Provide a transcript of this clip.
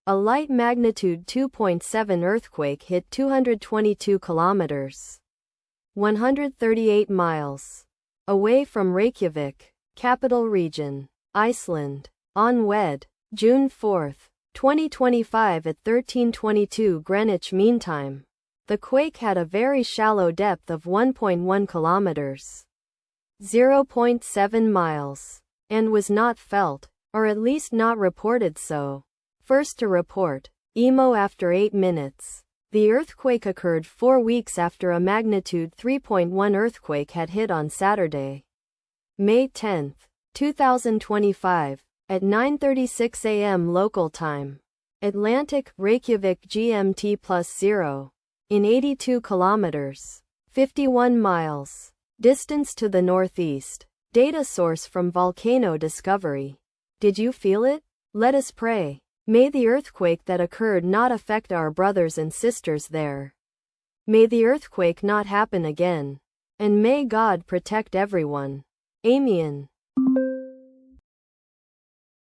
A light magnitude 2.7 earthquake hit 222 kilometers, 138 miles, away from Reykjavik, capital region, Iceland, on June 4, 2025 at 13:22 Greenwich Mean Time. The quake had a very shallow depth of 1.1 kilometers, 0.7 miles, and was not felt, or at least not reported so. First to report, EMO after 8 minutes. The earthquake occurred 4 weeks after a magnitude 3.1 earthquake had hit on Saturday, May 10, 2025, at 9:36 a.m. local time. Atlantic, Reykjavik GMT +0. In 82 kilometers, 51 miles, distance to the northeast. Data source from Volcano Discovery. Did you feel it? Let us pray. May the earthquake that occurred not affect our brothers and sisters there. May the earthquake not happen again. And may God protect everyone. Amen.